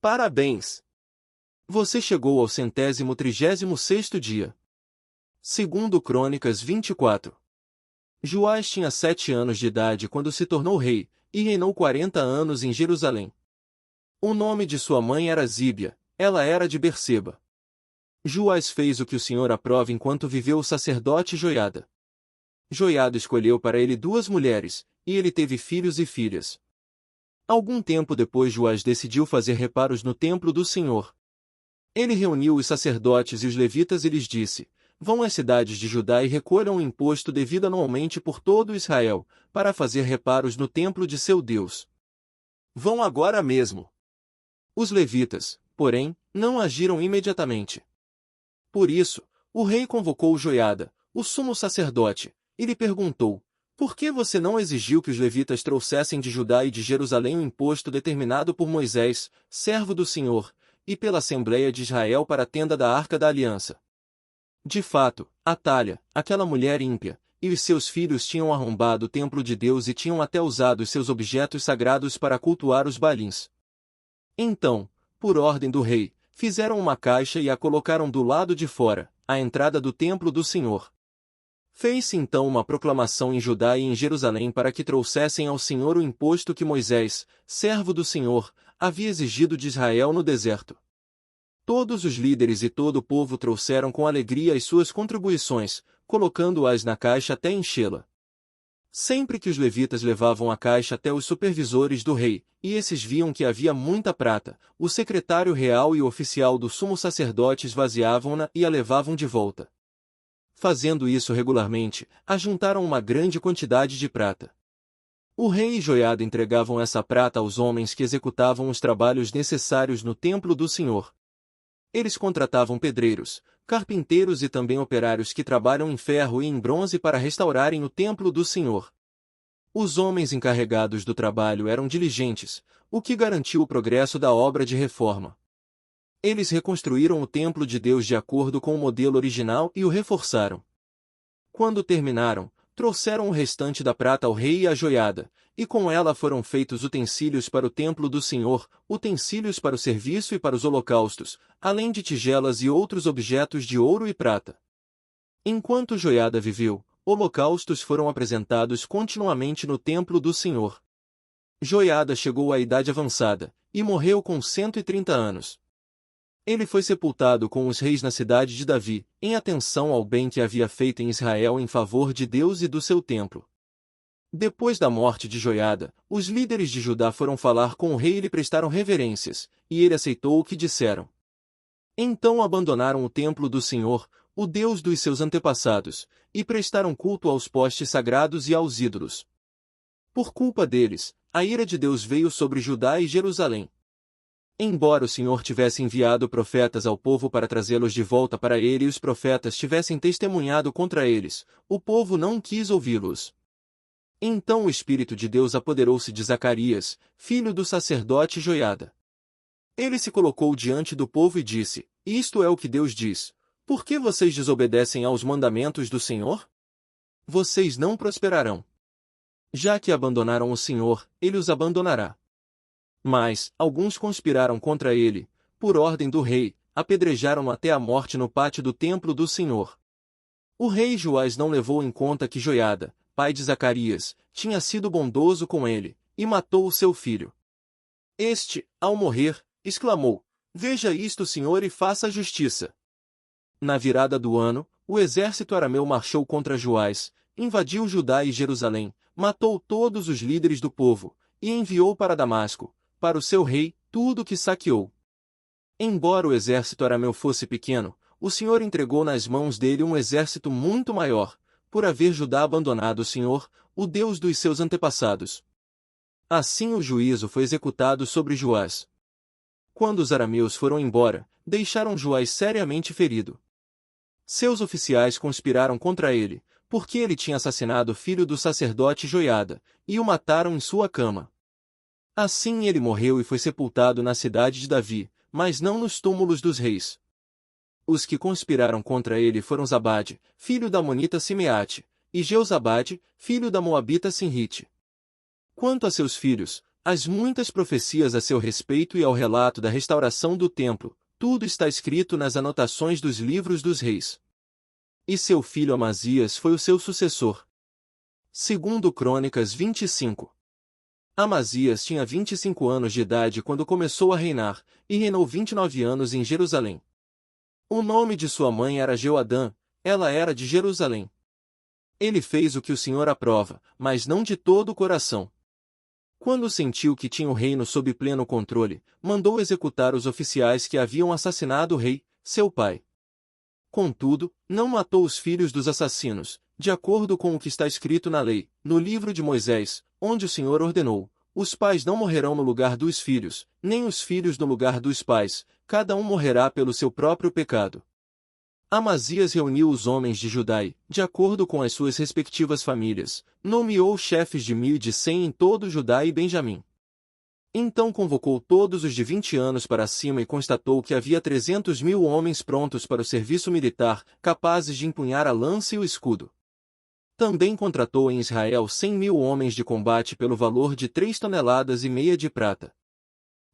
Parabéns! Você chegou ao 136º dia. Segundo Crônicas 24. Joás tinha 7 anos de idade quando se tornou rei, e reinou 40 anos em Jerusalém. O nome de sua mãe era Zíbia, ela era de Berseba. Joás fez o que o Senhor aprova enquanto viveu o sacerdote Joiada. Joiada escolheu para ele 2 mulheres, e ele teve filhos e filhas. Algum tempo depois Joás decidiu fazer reparos no templo do Senhor. Ele reuniu os sacerdotes e os levitas e lhes disse: Vão às cidades de Judá e recolham o imposto devido anualmente por todo Israel, para fazer reparos no templo de seu Deus. Vão agora mesmo. Os levitas, porém, não agiram imediatamente. Por isso, o rei convocou Joiada, o sumo sacerdote, e lhe perguntou: Por que você não exigiu que os levitas trouxessem de Judá e de Jerusalém o imposto determinado por Moisés, servo do Senhor, e pela Assembleia de Israel para a tenda da Arca da Aliança? De fato, Atalha, aquela mulher ímpia, e os seus filhos tinham arrombado o templo de Deus e tinham até usado os seus objetos sagrados para cultuar os Baalins. Então, por ordem do rei, fizeram uma caixa e a colocaram do lado de fora, à entrada do templo do Senhor. Fez-se então uma proclamação em Judá e em Jerusalém para que trouxessem ao Senhor o imposto que Moisés, servo do Senhor, havia exigido de Israel no deserto. Todos os líderes e todo o povo trouxeram com alegria as suas contribuições, colocando-as na caixa até enchê-la. Sempre que os levitas levavam a caixa até os supervisores do rei, e esses viam que havia muita prata, o secretário real e o oficial do sumo sacerdote esvaziavam-na e a levavam de volta. Fazendo isso regularmente, ajuntaram uma grande quantidade de prata. O rei e Joiada entregavam essa prata aos homens que executavam os trabalhos necessários no templo do Senhor. Eles contratavam pedreiros, carpinteiros e também operários que trabalham em ferro e em bronze para restaurarem o templo do Senhor. Os homens encarregados do trabalho eram diligentes, o que garantiu o progresso da obra de reforma. Eles reconstruíram o templo de Deus de acordo com o modelo original e o reforçaram. Quando terminaram, trouxeram o restante da prata ao rei e à Joiada, e com ela foram feitos utensílios para o templo do Senhor, utensílios para o serviço e para os holocaustos, além de tigelas e outros objetos de ouro e prata. Enquanto Joiada viveu, holocaustos foram apresentados continuamente no templo do Senhor. Joiada chegou à idade avançada, e morreu com 130 anos. Ele foi sepultado com os reis na cidade de Davi, em atenção ao bem que havia feito em Israel em favor de Deus e do seu templo. Depois da morte de Joiada, os líderes de Judá foram falar com o rei e lhe prestaram reverências, e ele aceitou o que disseram. Então abandonaram o templo do Senhor, o Deus dos seus antepassados, e prestaram culto aos postes sagrados e aos ídolos. Por culpa deles, a ira de Deus veio sobre Judá e Jerusalém. Embora o Senhor tivesse enviado profetas ao povo para trazê-los de volta para ele e os profetas tivessem testemunhado contra eles, o povo não quis ouvi-los. Então o Espírito de Deus apoderou-se de Zacarias, filho do sacerdote Joiada. Ele se colocou diante do povo e disse: Isto é o que Deus diz. Por que vocês desobedecem aos mandamentos do Senhor? Vocês não prosperarão. Já que abandonaram o Senhor, ele os abandonará. Mas, alguns conspiraram contra ele, por ordem do rei, apedrejaram-no até a morte no pátio do templo do Senhor. O rei Joás não levou em conta que Joiada, pai de Zacarias, tinha sido bondoso com ele, e matou o seu filho. Este, ao morrer, exclamou: Veja isto, Senhor, e faça justiça. Na virada do ano, o exército arameu marchou contra Joás, invadiu Judá e Jerusalém, matou todos os líderes do povo, e enviou para Damasco, para o seu rei, tudo o que saqueou. Embora o exército arameu fosse pequeno, o Senhor entregou nas mãos dele um exército muito maior, por haver Judá abandonado o Senhor, o Deus dos seus antepassados. Assim o juízo foi executado sobre Joás. Quando os arameus foram embora, deixaram Joás seriamente ferido. Seus oficiais conspiraram contra ele, porque ele tinha assassinado o filho do sacerdote Joiada, e o mataram em sua cama. Assim ele morreu e foi sepultado na cidade de Davi, mas não nos túmulos dos reis. Os que conspiraram contra ele foram Zabade, filho da Amonita Simeate, e Jeozabade, filho da Moabita Sinrite. Quanto a seus filhos, as muitas profecias a seu respeito e ao relato da restauração do templo, tudo está escrito nas anotações dos livros dos reis. E seu filho Amazias foi o seu sucessor. Segundo Crônicas 25. Amazias tinha 25 anos de idade quando começou a reinar, e reinou 29 anos em Jerusalém. O nome de sua mãe era Jeoadã, ela era de Jerusalém. Ele fez o que o Senhor aprova, mas não de todo o coração. Quando sentiu que tinha o reino sob pleno controle, mandou executar os oficiais que haviam assassinado o rei, seu pai. Contudo, não matou os filhos dos assassinos, de acordo com o que está escrito na lei, no livro de Moisés, onde o Senhor ordenou: os pais não morrerão no lugar dos filhos, nem os filhos no lugar dos pais, cada um morrerá pelo seu próprio pecado. Amazias reuniu os homens de Judá e, de acordo com as suas respectivas famílias, nomeou chefes de 1.000 e de 100 em todo Judá e Benjamim. Então convocou todos os de 20 anos para cima e constatou que havia 300.000 homens prontos para o serviço militar, capazes de empunhar a lança e o escudo. Também contratou em Israel 100.000 homens de combate pelo valor de 3,5 toneladas de prata.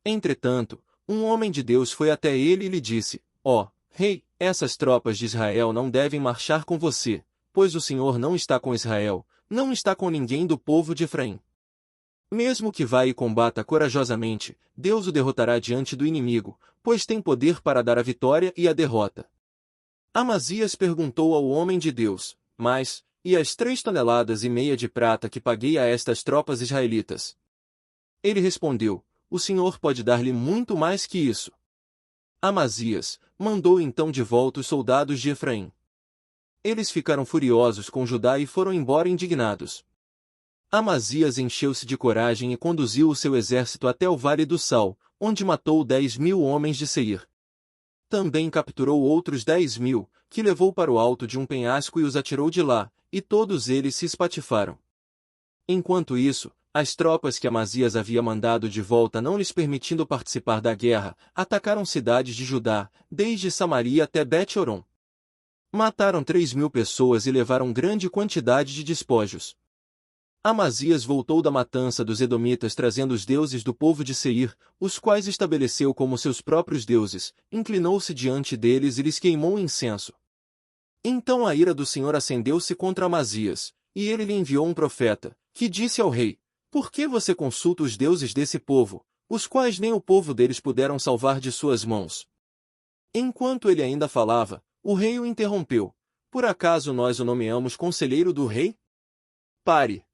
Entretanto, um homem de Deus foi até ele e lhe disse: ó, rei, essas tropas de Israel não devem marchar com você, pois o Senhor não está com Israel, não está com ninguém do povo de Efraim. Mesmo que vá e combata corajosamente, Deus o derrotará diante do inimigo, pois tem poder para dar a vitória e a derrota. Amazias perguntou ao homem de Deus: mas, e as 3,5 toneladas de prata que paguei a estas tropas israelitas? Ele respondeu: o Senhor pode dar-lhe muito mais que isso. Amazias mandou então de volta os soldados de Efraim. Eles ficaram furiosos com Judá e foram embora indignados. Amazias encheu-se de coragem e conduziu o seu exército até o Vale do Sal, onde matou 10.000 homens de Seir. Também capturou outros 10.000, que levou para o alto de um penhasco e os atirou de lá, e todos eles se espatifaram. Enquanto isso, as tropas que Amazias havia mandado de volta, não lhes permitindo participar da guerra, atacaram cidades de Judá, desde Samaria até Bet-Horon. Mataram 3.000 pessoas e levaram grande quantidade de despojos. Amazias voltou da matança dos Edomitas trazendo os deuses do povo de Seir, os quais estabeleceu como seus próprios deuses, inclinou-se diante deles e lhes queimou incenso. Então a ira do Senhor acendeu-se contra Amazias, e ele lhe enviou um profeta, que disse ao rei: por que você consulta os deuses desse povo, os quais nem o povo deles puderam salvar de suas mãos? Enquanto ele ainda falava, o rei o interrompeu: por acaso nós o nomeamos conselheiro do rei? Pare!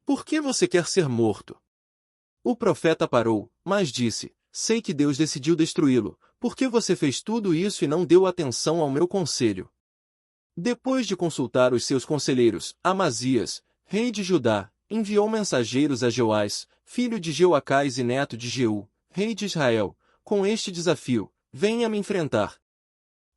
Por que você quer ser morto? O profeta parou, mas disse: sei que Deus decidiu destruí-lo, porque você fez tudo isso e não deu atenção ao meu conselho. Depois de consultar os seus conselheiros, Amazias, rei de Judá, enviou mensageiros a Joás, filho de Jeoacás e neto de Jeú, rei de Israel, com este desafio: venha me enfrentar.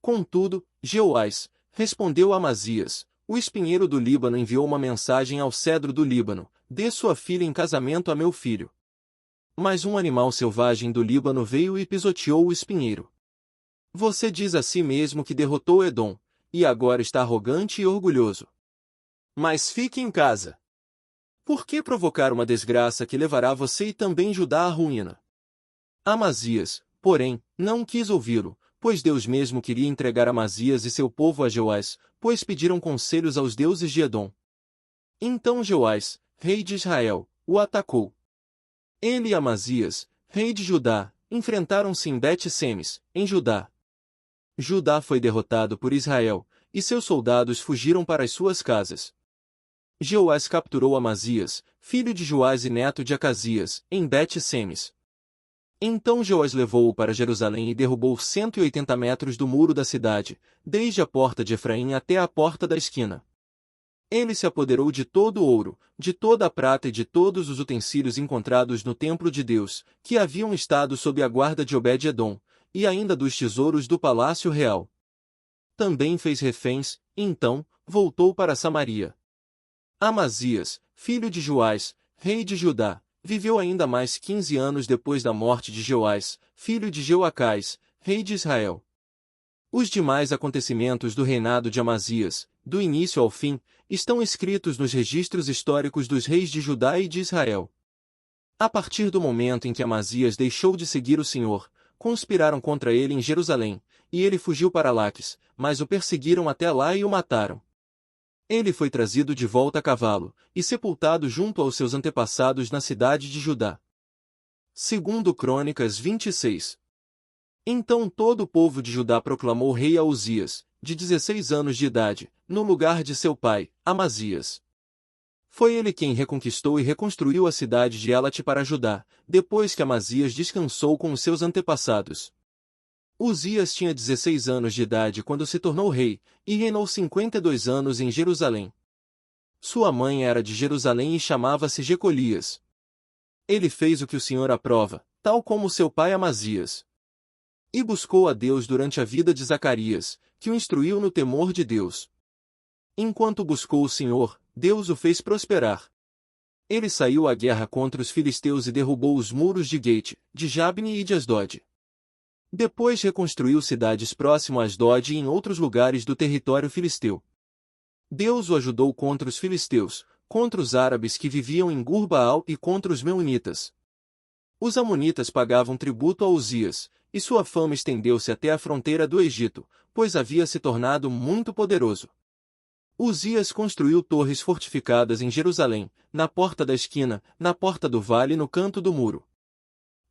Contudo, Joás respondeu a Amazias: o espinheiro do Líbano enviou uma mensagem ao cedro do Líbano: dê sua filha em casamento a meu filho. Mas um animal selvagem do Líbano veio e pisoteou o espinheiro. Você diz a si mesmo que derrotou Edom, e agora está arrogante e orgulhoso. Mas fique em casa. Por que provocar uma desgraça que levará você e também Judá à ruína? Amazias, porém, não quis ouvi-lo, pois Deus mesmo queria entregar Amazias e seu povo a Joás, pois pediram conselhos aos deuses de Edom. Então Joás, rei de Israel, o atacou. Ele e Amazias, rei de Judá, enfrentaram-se em Bet-Semes, em Judá. Judá foi derrotado por Israel, e seus soldados fugiram para as suas casas. Joás capturou Amazias, filho de Joás e neto de Acasias, em Bet-Semes. Então Joás levou-o para Jerusalém e derrubou 180 metros do muro da cidade, desde a porta de Efraim até a porta da esquina. Ele se apoderou de todo o ouro, de toda a prata e de todos os utensílios encontrados no templo de Deus, que haviam estado sob a guarda de Obed-Edom, e ainda dos tesouros do palácio real. Também fez reféns, e então, voltou para Samaria. Amazias, filho de Joás, rei de Judá, viveu ainda mais 15 anos depois da morte de Joás, filho de Jeoacás, rei de Israel. Os demais acontecimentos do reinado de Amazias, do início ao fim, estão escritos nos registros históricos dos reis de Judá e de Israel. A partir do momento em que Amazias deixou de seguir o Senhor, conspiraram contra ele em Jerusalém, e ele fugiu para Laques, mas o perseguiram até lá e o mataram. Ele foi trazido de volta a cavalo, e sepultado junto aos seus antepassados na cidade de Judá. Segundo Crônicas 26. Então todo o povo de Judá proclamou rei a Uzias, de 16 anos de idade, no lugar de seu pai, Amazias. Foi ele quem reconquistou e reconstruiu a cidade de Elate para Judá, depois que Amazias descansou com os seus antepassados. Uzias tinha 16 anos de idade quando se tornou rei, e reinou 52 anos em Jerusalém. Sua mãe era de Jerusalém e chamava-se Jecolias. Ele fez o que o Senhor aprova, tal como seu pai Amazias. E buscou a Deus durante a vida de Zacarias, que o instruiu no temor de Deus. Enquanto buscou o Senhor, Deus o fez prosperar. Ele saiu à guerra contra os filisteus e derrubou os muros de Gate, de Jabne e de Asdod. Depois reconstruiu cidades próximo a Asdod e em outros lugares do território filisteu. Deus o ajudou contra os filisteus, contra os árabes que viviam em Gur-Baal e contra os meunitas. Os amonitas pagavam tributo a Uzias, e sua fama estendeu-se até a fronteira do Egito, pois havia se tornado muito poderoso. Uzias construiu torres fortificadas em Jerusalém, na porta da esquina, na porta do vale e no canto do muro.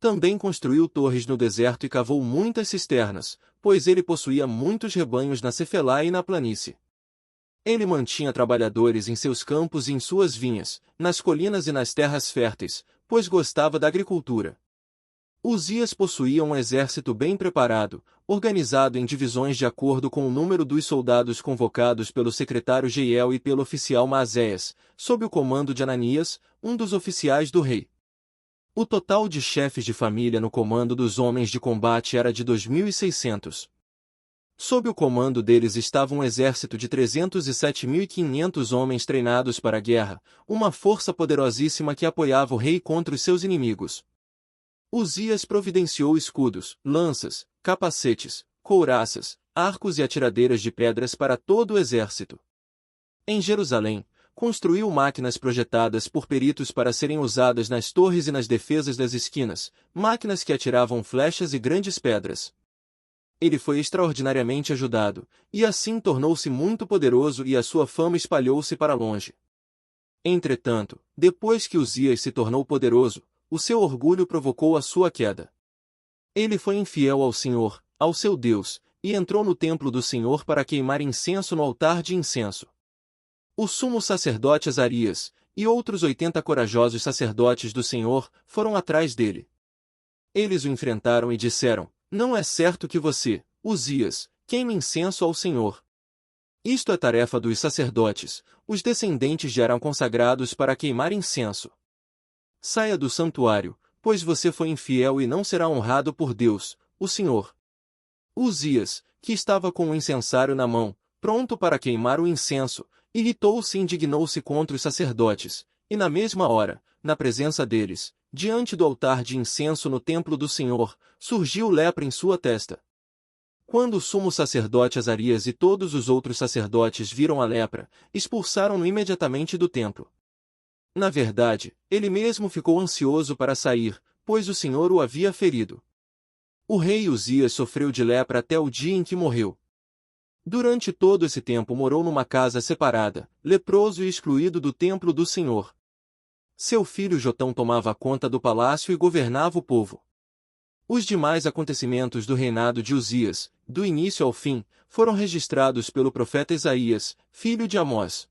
Também construiu torres no deserto e cavou muitas cisternas, pois ele possuía muitos rebanhos na Cefelá e na planície. Ele mantinha trabalhadores em seus campos e em suas vinhas, nas colinas e nas terras férteis, pois gostava da agricultura. Uzias possuía um exército bem preparado, organizado em divisões de acordo com o número dos soldados convocados pelo secretário Jeiel e pelo oficial Maazéias, sob o comando de Ananias, um dos oficiais do rei. O total de chefes de família no comando dos homens de combate era de 2.600. Sob o comando deles estava um exército de 307.500 homens treinados para a guerra, uma força poderosíssima que apoiava o rei contra os seus inimigos. Uzias providenciou escudos, lanças, capacetes, couraças, arcos e atiradeiras de pedras para todo o exército. Em Jerusalém, construiu máquinas projetadas por peritos para serem usadas nas torres e nas defesas das esquinas, máquinas que atiravam flechas e grandes pedras. Ele foi extraordinariamente ajudado, e assim tornou-se muito poderoso e a sua fama espalhou-se para longe. Entretanto, depois que Uzias se tornou poderoso, o seu orgulho provocou a sua queda. Ele foi infiel ao Senhor, ao seu Deus, e entrou no templo do Senhor para queimar incenso no altar de incenso. O sumo sacerdote Azarias, e outros 80 corajosos sacerdotes do Senhor, foram atrás dele. Eles o enfrentaram e disseram: "Não é certo que você, Uzias, queime incenso ao Senhor. Isto é tarefa dos sacerdotes, os descendentes de Arão consagrados para queimar incenso. Saia do santuário, pois você foi infiel e não será honrado por Deus, o Senhor." Uzias, que estava com o incensário na mão, pronto para queimar o incenso, irritou-se e indignou-se contra os sacerdotes, e na mesma hora, na presença deles, diante do altar de incenso no templo do Senhor, surgiu lepra em sua testa. Quando o sumo sacerdote Azarias e todos os outros sacerdotes viram a lepra, expulsaram-no imediatamente do templo. Na verdade, ele mesmo ficou ansioso para sair, pois o Senhor o havia ferido. O rei Uzias sofreu de lepra até o dia em que morreu. Durante todo esse tempo morou numa casa separada, leproso e excluído do templo do Senhor. Seu filho Jotão tomava conta do palácio e governava o povo. Os demais acontecimentos do reinado de Uzias, do início ao fim, foram registrados pelo profeta Isaías, filho de Amós.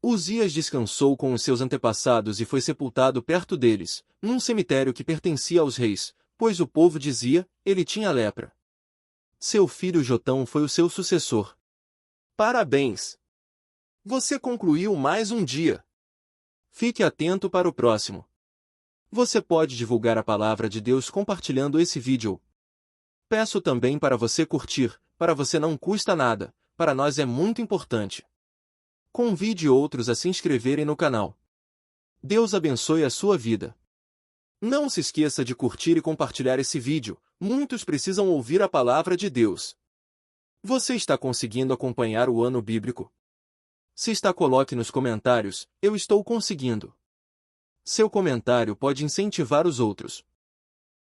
Uzias descansou com os seus antepassados e foi sepultado perto deles, num cemitério que pertencia aos reis, pois o povo dizia: ele tinha lepra. Seu filho Jotão foi o seu sucessor. Parabéns! Você concluiu mais um dia. Fique atento para o próximo. Você pode divulgar a palavra de Deus compartilhando esse vídeo. Peço também para você curtir, para você não custa nada, para nós é muito importante. Convide outros a se inscreverem no canal. Deus abençoe a sua vida. Não se esqueça de curtir e compartilhar esse vídeo, muitos precisam ouvir a palavra de Deus. Você está conseguindo acompanhar o ano bíblico? Se está, coloque nos comentários: eu estou conseguindo. Seu comentário pode incentivar os outros.